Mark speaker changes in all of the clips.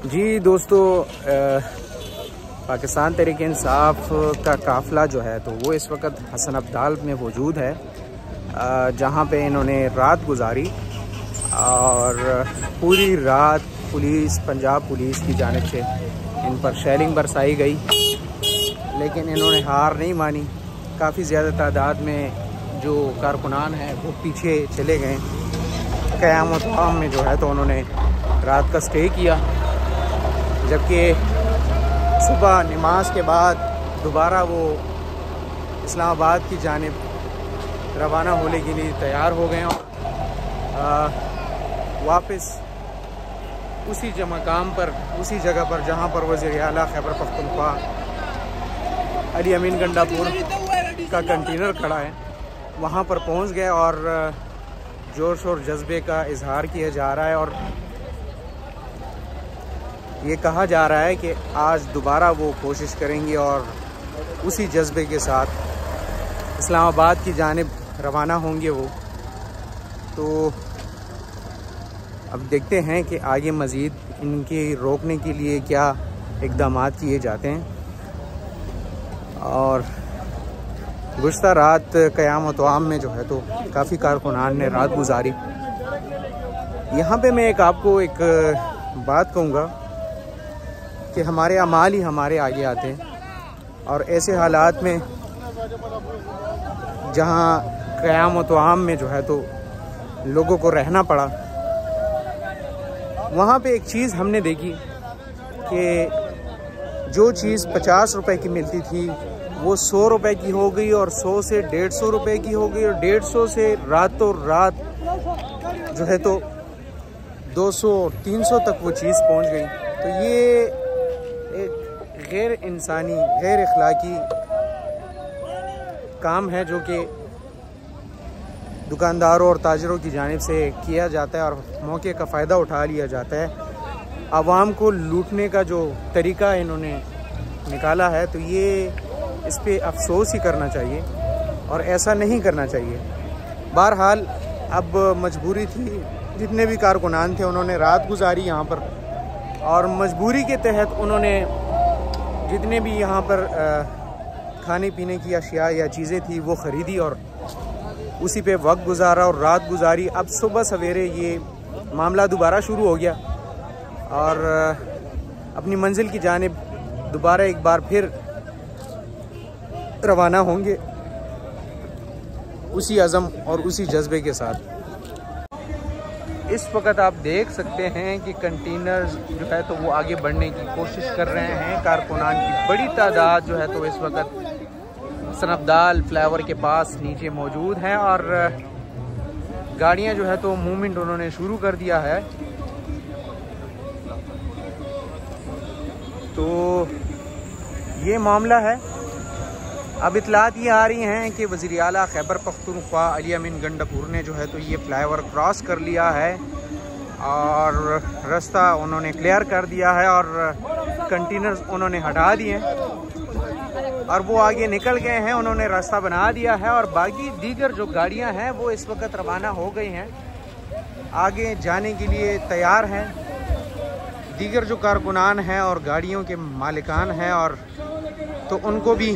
Speaker 1: जी दोस्तों, पाकिस्तान तहरीक इंसाफ का काफ़िला जो है तो वो इस वक्त हसन अब्दाल में मौजूद है, जहाँ पे इन्होंने रात गुजारी और पूरी रात पंजाब पुलिस की जानिब से इन पर शेलिंग बरसाई गई, लेकिन इन्होंने हार नहीं मानी। काफ़ी ज़्यादा तादाद में जो कारकुनान हैं वो पीछे चले गए। क़याम तमाम में जो है तो उन्होंने रात का स्टे किया, जबकि सुबह नमाज के बाद दोबारा वो इस्लामाबाद की जानिब रवाना होने के लिए तैयार हो गए और वापस उसी मकाम पर, उसी जगह पर जहाँ पर वज़ीर आला खैबर पख्तूनख्वा अली अमीन गंडापुर का कंटेनर खड़ा है, वहाँ पर पहुँच गए और जोश और जज्बे का इजहार किया जा रहा है। और ये कहा जा रहा है कि आज दोबारा वो कोशिश करेंगे और उसी जज्बे के साथ इस्लामाबाद की जानिब रवाना होंगे वो। तो अब देखते हैं कि आगे मज़ीद इनके रोकने के लिए क्या इक़दाम किए जाते हैं। और गुज़श्ता रात क़याम तमाम में जो है तो काफ़ी कारकुनान ने रात गुजारी। यहाँ पे मैं आपको एक बात कहूँगा कि हमारे अमाल ही हमारे आगे आते हैं, और ऐसे हालात में जहाँ क़याम तमाम में जो है तो लोगों को रहना पड़ा, वहाँ पे एक चीज़ हमने देखी कि जो चीज़ 50 रुपए की मिलती थी वो 100 रुपए की हो गई, और 100 से 150 रुपए की हो गई, और 150 से रातों रात जो है तो 200 और 300 तक वो चीज़ पहुँच गई। तो ये एक गैर इंसानी, गैर इखलाकी काम है जो कि दुकानदारों और ताजरों की जानिब से किया जाता है, और मौके का फ़ायदा उठा लिया जाता है। आवाम को लूटने का जो तरीका इन्होंने निकाला है, तो ये इस पे अफसोस ही करना चाहिए और ऐसा नहीं करना चाहिए। बहरहाल अब मजबूरी थी, जितने भी कारकुनान थे उन्होंने रात गुजारी यहाँ पर, और मजबूरी के तहत उन्होंने जितने भी यहाँ पर खाने पीने की अशिया या चीज़ें थी वो ख़रीदी और उसी पे वक्त गुजारा और रात गुजारी। अब सुबह सवेरे ये मामला दोबारा शुरू हो गया और अपनी मंजिल की जानिब दोबारा एक बार फिर रवाना होंगे उसी अज़म और उसी जज्बे के साथ। इस वक्त आप देख सकते हैं कि कंटेनर जो है तो वो आगे बढ़ने की कोशिश कर रहे हैं। कारकुनान की बड़ी तादाद जो है तो इस वक्त हसन अब्दाल फ्लाईओवर के पास नीचे मौजूद हैं, और गाड़ियां जो है तो मूवमेंट उन्होंने शुरू कर दिया है। तो ये मामला है। अब इतलात ये आ रही हैं कि वज़ीर आला खैबर पख्तूनख्वा अली अमीन गंडापुर ने जो है तो ये फ्लाईओवर क्रॉस कर लिया है और रास्ता उन्होंने क्लियर कर दिया है, और कंटेनर्स उन्होंने हटा दिए और वो आगे निकल गए हैं। उन्होंने रास्ता बना दिया है और बाकी दीगर जो गाड़ियां हैं वो इस वक्त रवाना हो गई हैं, आगे जाने के लिए तैयार हैं। दीगर जो कारकुनान हैं और गाड़ियों के मालिकान हैं, और तो उनको भी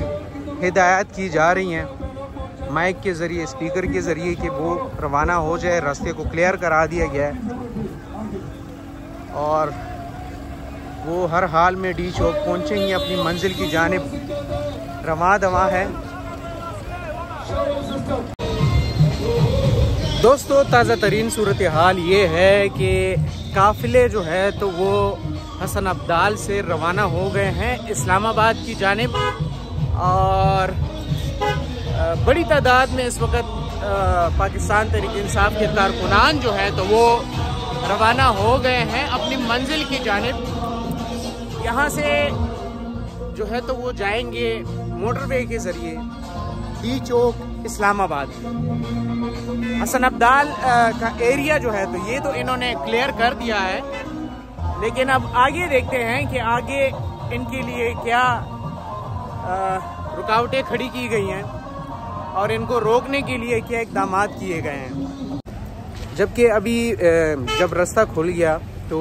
Speaker 1: हिदायत की जा रही हैं माइक के ज़रिए, स्पीकर के ज़रिए कि वो रवाना हो जाए। रास्ते को क्लियर करा दिया गया है और वो हर हाल में डी चौक पहुँचेंगी, अपनी मंजिल की जानिब रवा दवा है। दोस्तों, ताज़ा तरीन सूरत हाल ये है कि काफ़िले जो है तो वो हसन अब्दाल से रवाना हो गए हैं इस्लामाबाद की जानिब, और बड़ी तादाद में इस वक्त पाकिस्तान तहरीक इंसाफ के कारकुनान जो है तो वो रवाना हो गए हैं अपनी मंजिल की जानिब। यहाँ से जो है तो वो जाएंगे मोटरवे के ज़रिए डी चौक इस्लामाबाद। हसन अब्दाल का एरिया जो है तो ये तो इन्होंने क्लियर कर दिया है, लेकिन अब आगे देखते हैं कि आगे इनके लिए क्या रुकावटें खड़ी की गई हैं और इनको रोकने के लिए क्या इक़दाम किए गए हैं। जबकि अभी जब रास्ता खुल गया तो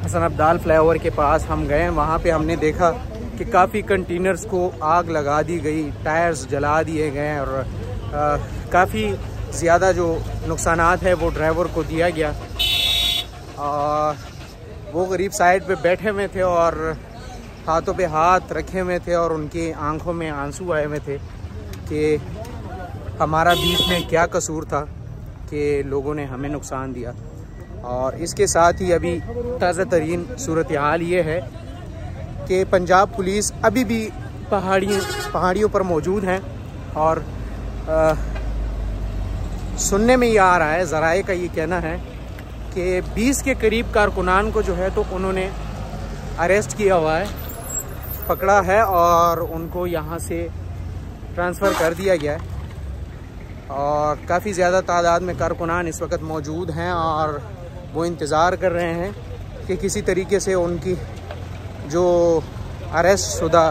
Speaker 1: हसन अब्दाल फ्लाईओवर के पास हम गए, वहाँ पे हमने देखा कि काफ़ी कंटेनर्स को आग लगा दी गई, टायर्स जला दिए गए और काफ़ी ज़्यादा जो नुकसानात है वो ड्राइवर को दिया गया। और वो गरीब साइड पे बैठे हुए थे और हाथों पे हाथ रखे हुए थे और उनकी आंखों में आंसू आए हुए थे कि हमारा बीच में क्या कसूर था कि लोगों ने हमें नुकसान दिया। और इसके साथ ही अभी ताज़ा तरीन सूरत हाल ये है कि पंजाब पुलिस अभी भी पहाड़ियों पर मौजूद हैं और सुनने में ये आ रहा है, ज़राए का ये कहना है कि 20 के करीब कारकुनान को जो है तो उन्होंने अरेस्ट किया हुआ है, पकड़ा है और उनको यहाँ से ट्रांसफ़र कर दिया गया है। और काफ़ी ज़्यादा तादाद में कारकुनान इस वक्त मौजूद हैं और वो इंतज़ार कर रहे हैं कि किसी तरीके से उनकी जो अरेस्ट शुदा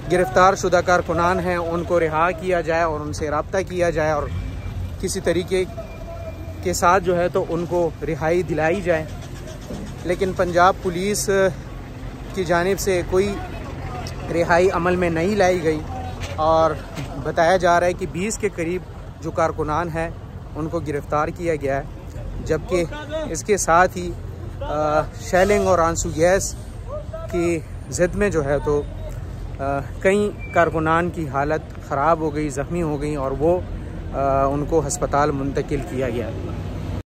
Speaker 1: गिरफ़्तार शुदा कारकुनान हैं उनको रिहा किया जाए और उनसे रब्ता किया जाए और किसी तरीके के साथ जो है तो उनको रिहाई दिलाई जाए। लेकिन पंजाब पुलिस की जानिब से कोई रिहाई अमल में नहीं लाई गई और बताया जा रहा है कि 20 के करीब जो कारकुनान हैं उनको गिरफ़्तार किया गया है, जबकि इसके साथ ही शेलिंग और आंसू गैस की ज़िद में जो है तो कई कारकुनान की हालत ख़राब हो गई, ज़ख्मी हो गई और वो उनको हस्पताल मुंतकिल किया गया।